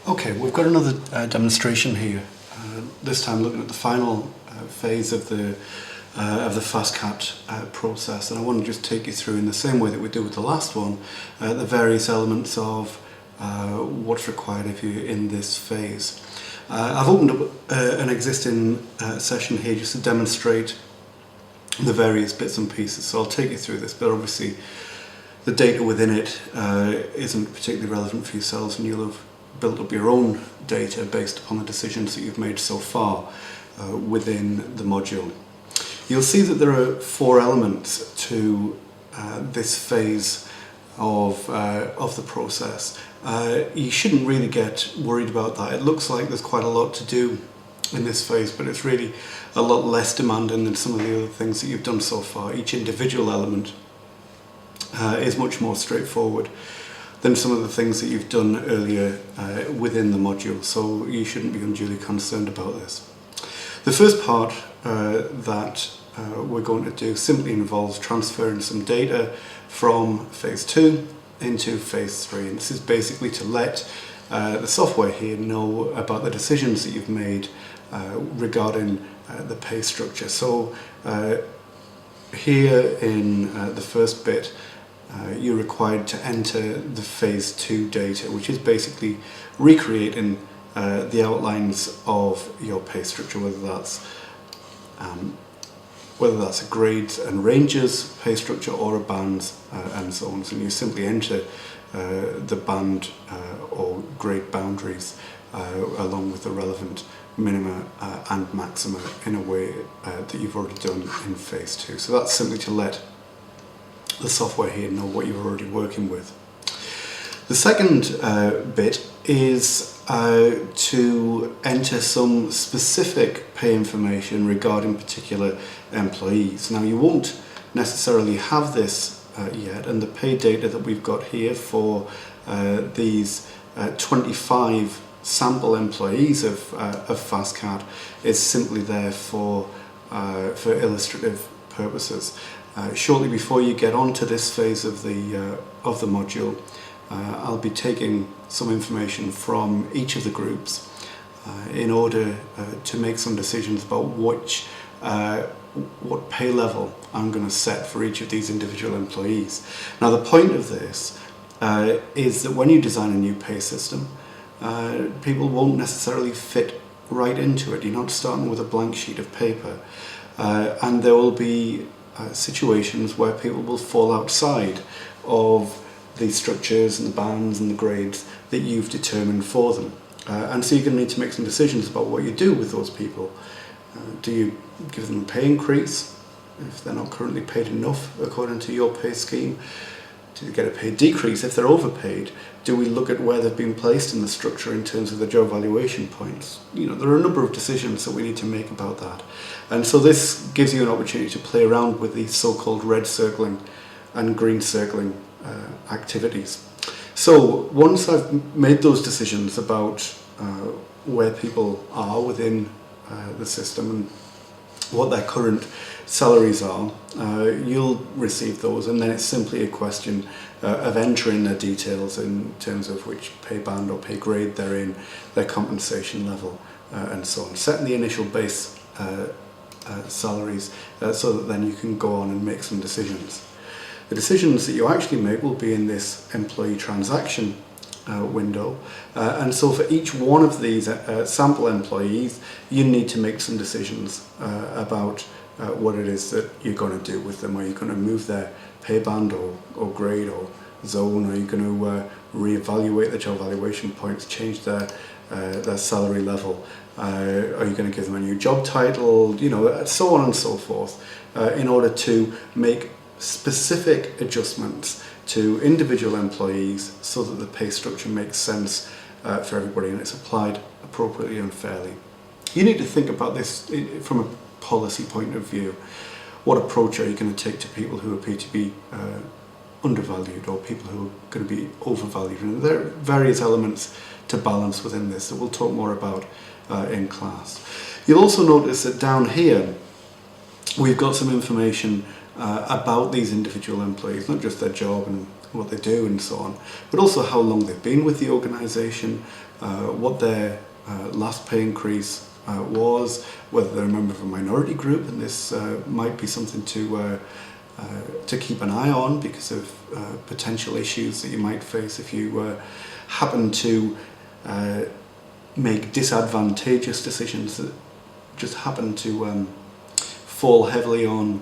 Okay, we've got another demonstration here. This time looking at the final phase of the FastCat process, and I want to just take you through, in the same way that we do with the last one, the various elements of what's required of you in this phase. I've opened up an existing session here just to demonstrate the various bits and pieces, so I'll take you through this, but obviously the data within it isn't particularly relevant for yourselves, and you'll have built up your own data based upon the decisions that you've made so far within the module. You'll see that there are four elements to this phase of the process. You shouldn't really get worried about that. It looks like there's quite a lot to do in this phase, but it's really a lot less demanding than some of the other things that you've done so far. Each individual element is much more straightforward than some of the things that you've done earlier within the module, so you shouldn't be unduly concerned about this. The first part that we're going to do simply involves transferring some data from phase 2 into phase 3, and this is basically to let the software here know about the decisions that you've made regarding the pay structure. So here in the first bit, you're required to enter the phase 2 data, which is basically recreating the outlines of your pay structure, whether that's a grades and ranges pay structure or a bands and so on. So you simply enter the band or grade boundaries along with the relevant minima and maxima in a way that you've already done in phase 2. So that's simply to let the software here know what you're already working with. The second bit is to enter some specific pay information regarding particular employees. Now, you won't necessarily have this yet, and the pay data that we've got here for these 25 sample employees of FastCat is simply there for illustrative purposes. Shortly before you get on to this phase of the module, I'll be taking some information from each of the groups in order to make some decisions about what pay level I'm going to set for each of these individual employees. Now, the point of this is that when you design a new pay system, people won't necessarily fit right into it. You're not starting with a blank sheet of paper, and there will be situations where people will fall outside of the structures and the bands and the grades that you've determined for them. And so you're going to need to make some decisions about what you do with those people. Do you give them a pay increase if they're not currently paid enough according to your pay scheme? Do they get a pay decrease if they're overpaid? Do we look at where they've been placed in the structure in terms of the job valuation points? You know, there are a number of decisions that we need to make about that. And so this gives you an opportunity to play around with these so-called red circling and green circling activities. So once I've made those decisions about where people are within the system and what their current salaries are, you'll receive those, and then it's simply a question of entering their details in terms of which pay band or pay grade they're in, their compensation level, and so on. Setting the initial base salaries so that then you can go on and make some decisions. The decisions that you actually make will be in this employee transaction window, and so for each one of these sample employees, you need to make some decisions about what it is that you're going to do with them. Are you going to move their pay band or grade or zone? Are you going to reevaluate the job valuation points, change their salary level? Are you going to give them a new job title? You know, so on and so forth, in order to make specific adjustments to individual employees so that the pay structure makes sense for everybody and it's applied appropriately and fairly. You need to think about this from a policy point of view. What approach are you going to take to people who appear to be undervalued or people who are going to be overvalued? And there are various elements to balance within this that we'll talk more about in class. You'll also notice that down here we've got some information about these individual employees, not just their job and what they do and so on, but also how long they've been with the organisation, what their last pay increase was, whether they're a member of a minority group, and this might be something to keep an eye on because of potential issues that you might face if you happen to make disadvantageous decisions that just happen to fall heavily on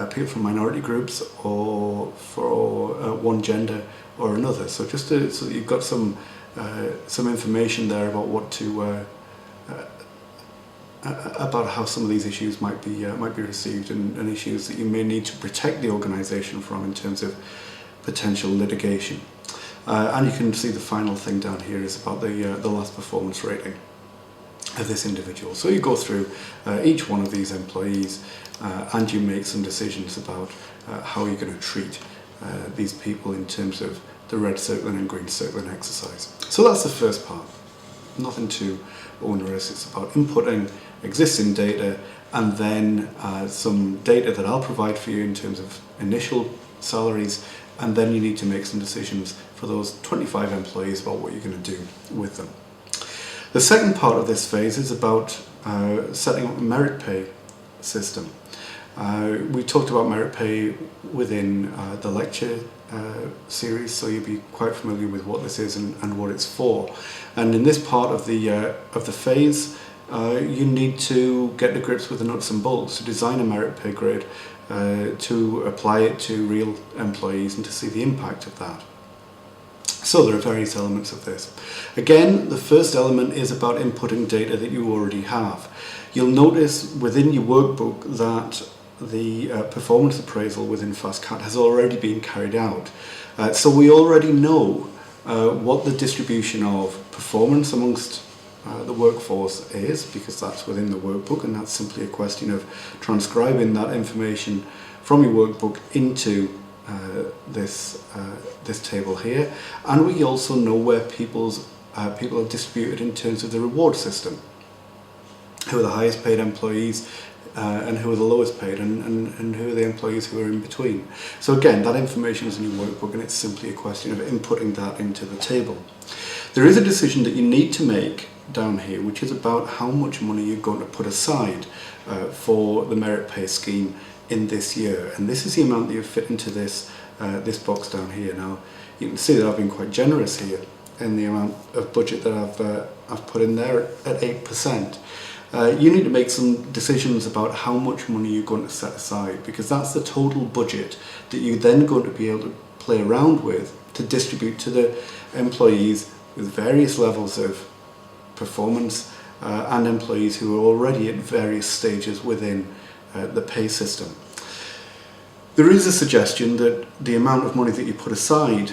people from minority groups or for one gender or another. So just so that you've got some information there about what to about how some of these issues might be received, and issues that you may need to protect the organisation from in terms of potential litigation. And you can see the final thing down here is about the last performance rating of this individual. So you go through each one of these employees and you make some decisions about how you're going to treat these people in terms of the red circling and green circling exercise. So that's the first part. Nothing too onerous. It's about inputting existing data and then some data that I'll provide for you in terms of initial salaries, and then you need to make some decisions for those 25 employees about what you're going to do with them. The second part of this phase is about setting up a merit pay system. We talked about merit pay within the lecture series, so you'll be quite familiar with what this is and what it's for. And in this part of the phase, you need to get to grips with the nuts and bolts to design a merit pay grid, to apply it to real employees and to see the impact of that. So there are various elements of this. Again, the first element is about inputting data that you already have. You'll notice within your workbook that the performance appraisal within FastCat has already been carried out. So we already know what the distribution of performance amongst the workforce is, because that's within the workbook, and that's simply a question of transcribing that information from your workbook into this table here. And we also know where people are distributed in terms of the reward system, who are the highest paid employees and who are the lowest paid, and who are the employees who are in between. So again, that information is in your workbook, and it's simply a question of inputting that into the table. There is a decision that you need to make down here, which is about how much money you're going to put aside for the merit pay scheme in this year, and this is the amount that you fit into this box down here. Now you can see that I've been quite generous here in the amount of budget that I've put in there at 8%. You need to make some decisions about how much money you're going to set aside, because that's the total budget that you're then going to be able to play around with to distribute to the employees with various levels of performance and employees who are already at various stages within the pay system. There is a suggestion that the amount of money that you put aside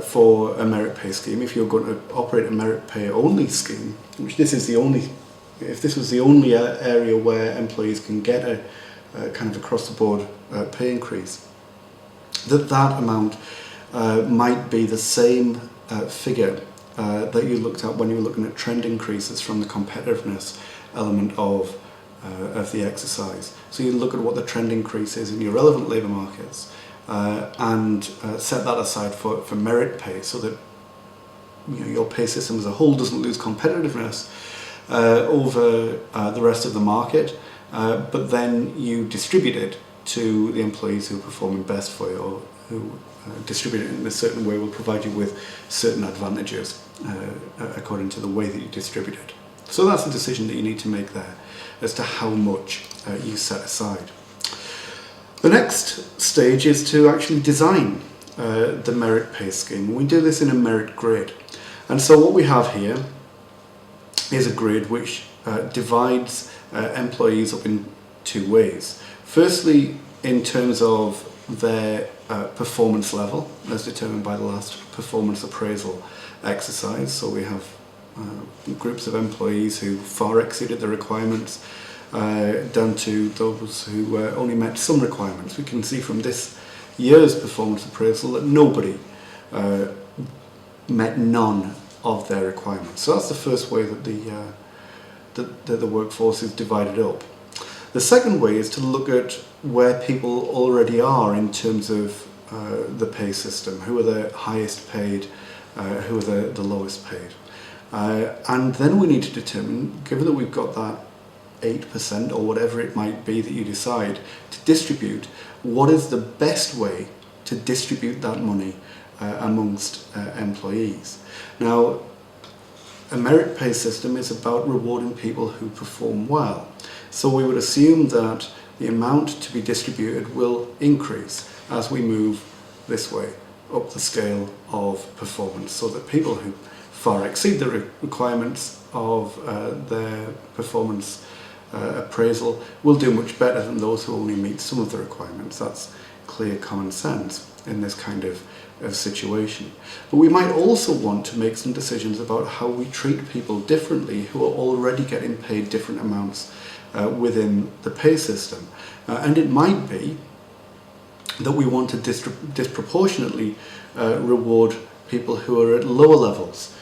for a merit pay scheme, if you're going to operate a merit pay only scheme, which this is the only, if this was the only area where employees can get a kind of across the board pay increase, that amount might be the same figure that you looked at when you were looking at trend increases from the competitiveness element of the exercise. So you look at what the trend increase is in your relevant labour markets and set that aside for merit pay, so that your pay system as a whole doesn't lose competitiveness over the rest of the market, but then you distribute it to the employees who are performing best for you, or who distribute it in a certain way will provide you with certain advantages according to the way that you distribute it. So that's the decision that you need to make there as to how much you set aside. The next stage is to actually design the merit pay scheme. We do this in a merit grid, and so what we have here is a grid which divides employees up in two ways. Firstly, in terms of their performance level, as determined by the last performance appraisal exercise. So we have groups of employees who far exceeded the requirements, down to those who only met some requirements. We can see from this year's performance appraisal that nobody met none of their requirements. So that's the first way that the workforce is divided up. The second way is to look at where people already are in terms of the pay system, who are the highest paid, who are the lowest paid. And then we need to determine, given that we've got that 8% or whatever it might be that you decide to distribute, what is the best way to distribute that money amongst employees. Now, a merit pay system is about rewarding people who perform well. So we would assume that the amount to be distributed will increase as we move this way up the scale of performance, so that people who far exceed the requirements of their performance appraisal will do much better than those who only meet some of the requirements. That's clear common sense in this kind of situation. But we might also want to make some decisions about how we treat people differently who are already getting paid different amounts within the pay system. And it might be that we want to disproportionately reward people who are at lower levels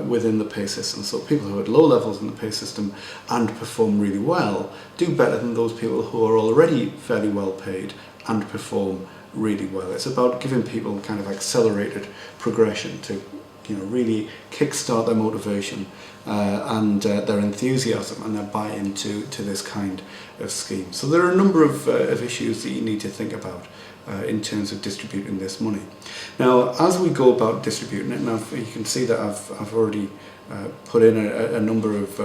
within the pay system. So people who are at low levels in the pay system and perform really well do better than those people who are already fairly well paid and perform really well. It's about giving people kind of accelerated progression to, really kickstart their motivation and their enthusiasm and their buy-in to this kind of scheme. So there are a number of issues that you need to think about in terms of distributing this money. Now, as we go about distributing it, now you can see that I've already put in a number of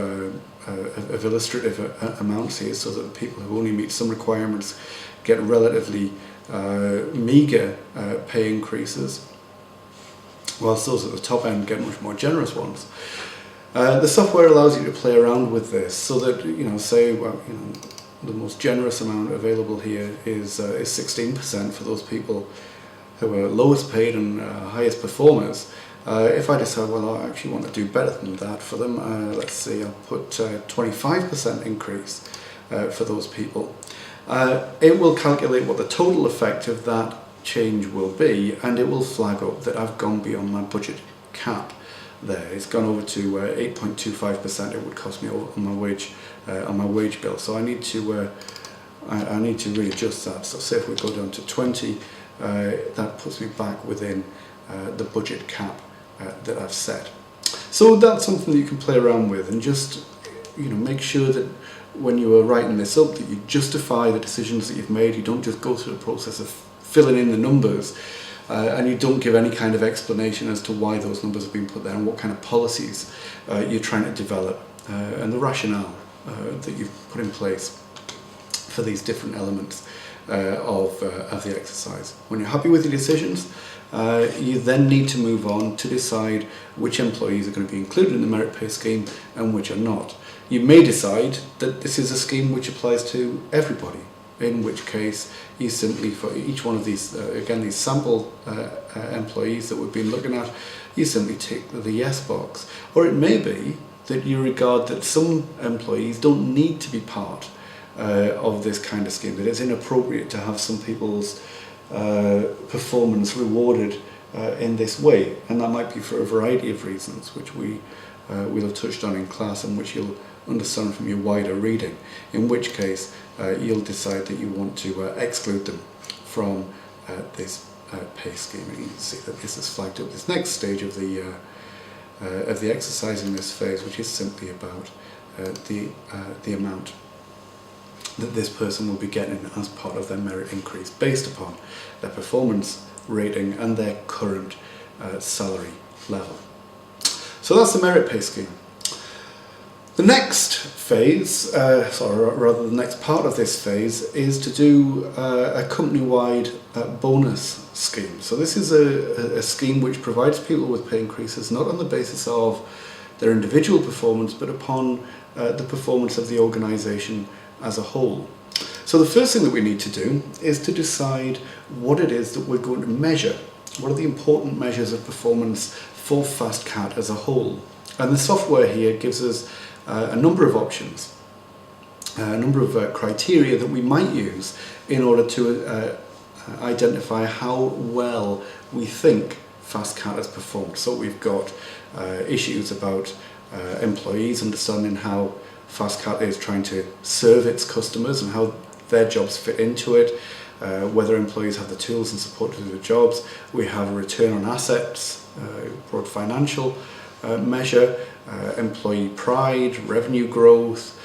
illustrative amounts here, so that people who only meet some requirements get relatively meagre pay increases, whilst those at the top end get much more generous ones. The software allows you to play around with this, so that the most generous amount available here is 16% for those people who are lowest paid and highest performers. If I decide, well, I actually want to do better than that for them, let's see, I'll put 25% increase for those people. It will calculate what the total effect of that change will be, and it will flag up that I've gone beyond my budget cap there. It's gone over to 8.25%. It would cost me on my wage bill. So I need to readjust that. So say if we go down to 20, that puts me back within the budget cap that I've set. So that's something that you can play around with, and just make sure that when you are writing this up, that you justify the decisions that you've made. You don't just go through the process of filling in the numbers, and you don't give any kind of explanation as to why those numbers have been put there and what kind of policies you're trying to develop, and the rationale that you've put in place for these different elements of the exercise. When you're happy with your decisions, you then need to move on to decide which employees are going to be included in the merit pay scheme and which are not. You may decide that this is a scheme which applies to everybody, in which case you simply, for each one of these, again, these sample employees that we've been looking at, you simply tick the yes box. Or it may be that you regard that some employees don't need to be part of this kind of scheme, that it's inappropriate to have some people's performance rewarded in this way, and that might be for a variety of reasons, which we'll have touched on in class, and which you'll understand from your wider reading, in which case you'll decide that you want to exclude them from this pay scheme. And you can see that this is flagged up this next stage of the exercise in this phase, which is simply about the amount that this person will be getting as part of their merit increase based upon their performance rating and their current salary level. So that's the merit pay scheme. The next phase, or rather the next part of this phase, is to do a company-wide bonus scheme. So this is a scheme which provides people with pay increases not on the basis of their individual performance, but upon the performance of the organisation as a whole. So the first thing that we need to do is to decide what it is that we're going to measure. What are the important measures of performance for FastCat as a whole? And the software here gives us a number of options, a number of criteria that we might use in order to identify how well we think FastCat has performed. So we've got issues about employees understanding how FastCat is trying to serve its customers and how their jobs fit into it. whether employees have the tools and support to do their jobs. We have a return on assets, broad financial measure, employee pride, revenue growth,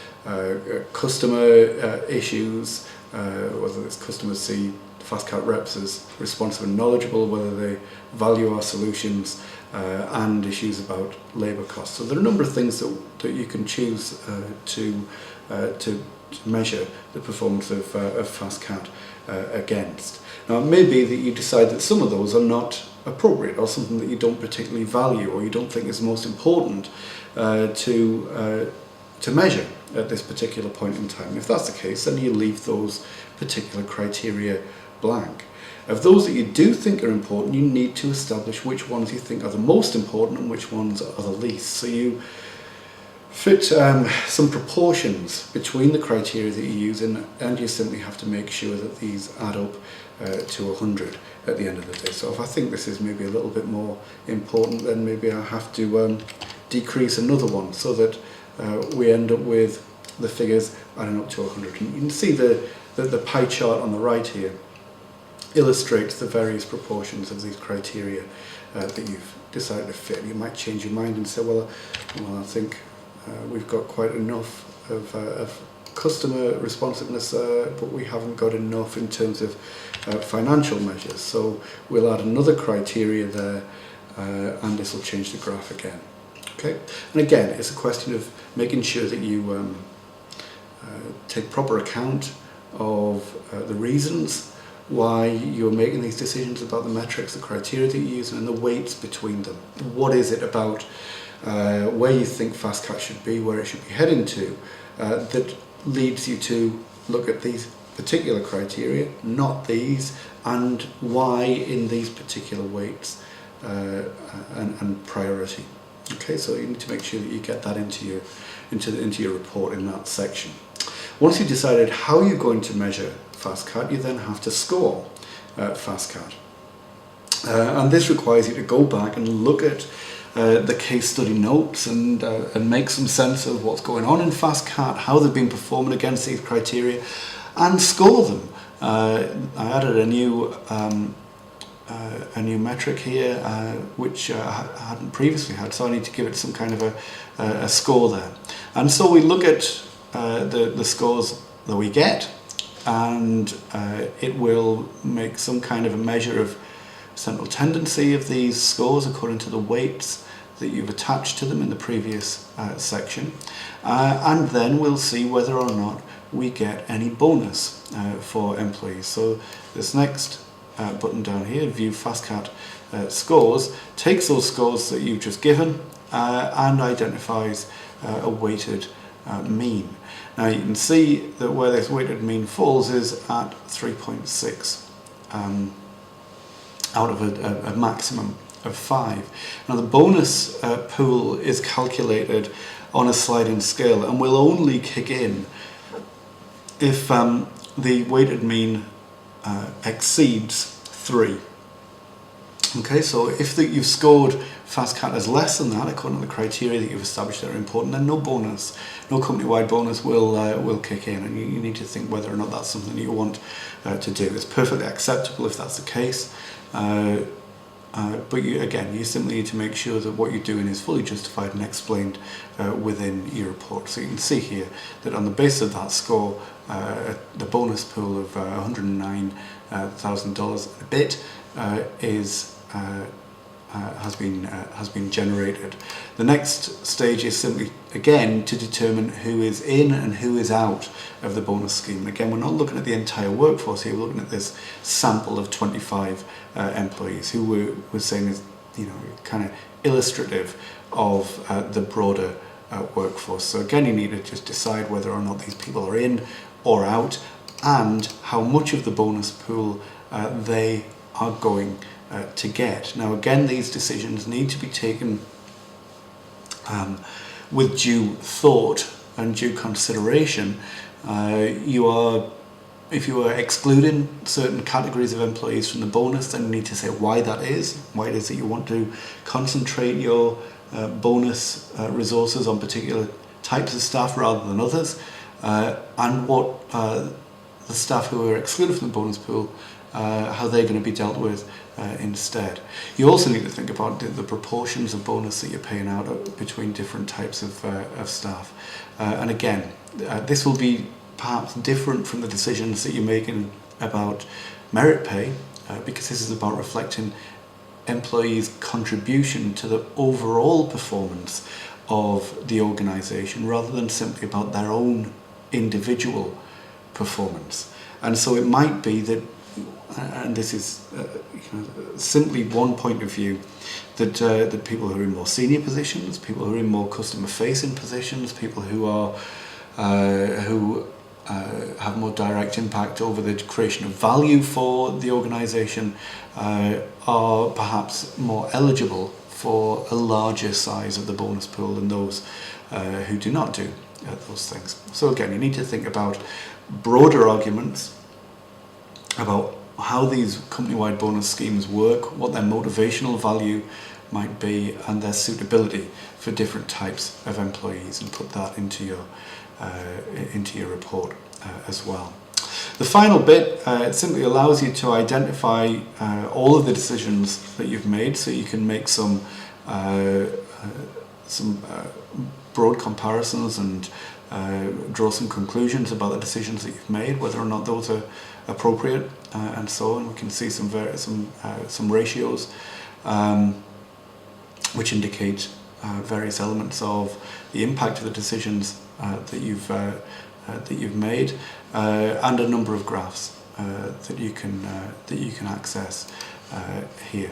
customer issues, whether it's customers see FastCat reps as responsive and knowledgeable, whether they value our solutions, and issues about labour costs. So there are a number of things that you can choose to measure the performance of FastCat against. Now it may be that you decide that some of those are not appropriate, or something that you don't particularly value, or you don't think is most important to measure at this particular point in time. If that's the case, then you leave those particular criteria blank. Of those that you do think are important, you need to establish which ones you think are the most important and which ones are the least. So you fit some proportions between the criteria that you use, and you simply have to make sure that these add up to 100 at the end of the day. So if I think this is maybe a little bit more important, then maybe I have to decrease another one, so that we end up with the figures adding up to 100. And you can see the pie chart on the right here illustrates the various proportions of these criteria that you've decided to fit. You might change your mind and say, well I think we've got quite enough of customer responsiveness, but we haven't got enough in terms of financial measures. So we'll add another criteria there, and this will change the graph again. Okay, and again, it's a question of making sure that you take proper account of the reasons why you're making these decisions about the metrics, the criteria that you use, and the weights between them. What is it about where you think FastCat should be, where it should be heading to, that leads you to look at these particular criteria, not these, and why in these particular weights and priority. Okay, so you need to make sure that you get that into your report in that section. Once you've decided how you're going to measure FastCat, you then have to score FastCat. And this requires you to go back and look at the case study notes and make some sense of what's going on in FastCat, how they've been performing against these criteria, and score them. I added a new metric here, which I hadn't previously had, so I need to give it some kind of a score there. And so we look at the scores that we get, and it will make some kind of a measure of central tendency of these scores according to the weights that you've attached to them in the previous section, and then we'll see whether or not we get any bonus for employees. So this next button down here, View FastCat Scores, takes those scores that you've just given and identifies a weighted mean. Now you can see that where this weighted mean falls is at 3.6 out of a maximum of 5. Now the bonus pool is calculated on a sliding scale and will only kick in if the weighted mean exceeds 3. Okay, so if you've scored FastCat as less than that, according to the criteria that you've established that are important, then no bonus, no company-wide bonus will kick in, and you need to think whether or not that's something that you want to do. It's perfectly acceptable if that's the case, but you simply need to make sure that what you're doing is fully justified and explained within your report. So you can see here that on the basis of that score, the bonus pool of $109,000 a bit has been generated. The next stage is simply again to determine who is in and who is out of the bonus scheme. And again, we're not looking at the entire workforce here. We're looking at this sample of 25 employees who we're saying is, kind of illustrative of the broader workforce. So again, you need to just decide whether or not these people are in or out, and how much of the bonus pool they are going to get. Now again, these decisions need to be taken with due thought and due consideration. If you are excluding certain categories of employees from the bonus, then you need to say why that is, why it is that you want to concentrate your bonus resources on particular types of staff rather than others, and what the staff who are excluded from the bonus pool, how they're going to be dealt with instead. You also need to think about the proportions of bonus that you're paying out between different types of staff. And again, this will be perhaps different from the decisions that you're making about merit pay, because this is about reflecting employees' contribution to the overall performance of the organisation rather than simply about their own individual performance. And so it might be that, and this is simply one point of view, that that people who are in more senior positions, people who are in more customer-facing positions, people who are have more direct impact over the creation of value for the organisation, are perhaps more eligible for a larger size of the bonus pool than those who do not do those things. So again, you need to think about broader arguments about how these company-wide bonus schemes work, what their motivational value might be, and their suitability for different types of employees, and put that into your report as well. The final bit, it simply allows you to identify all of the decisions that you've made, so you can make some broad comparisons and draw some conclusions about the decisions that you've made, whether or not those are appropriate, and so on. We can see some ratios which indicate various elements of the impact of the decisions that you've made, and a number of graphs that you can access here.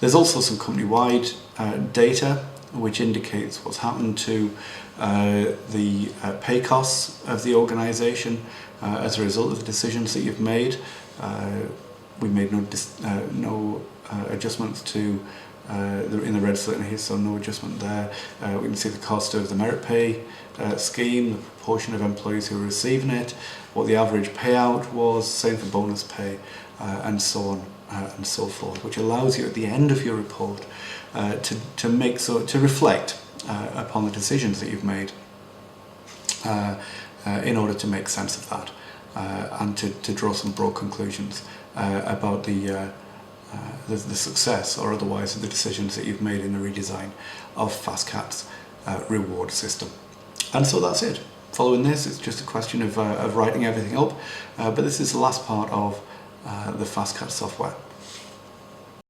There's also some company-wide data which indicates what's happened to the pay costs of the organisation as a result of the decisions that you've made. We made no adjustments to in the red slit here, so no adjustment there. We can see the cost of the merit pay scheme, the proportion of employees who are receiving it, what the average payout was, same for bonus pay, and so on and so forth, which allows you at the end of your report to reflect upon the decisions that you've made in order to make sense of that, and to draw some broad conclusions about the success or otherwise of the decisions that you've made in the redesign of FastCat's reward system. And so that's it. Following this, it's just a question of writing everything up, but this is the last part of the FastCat software.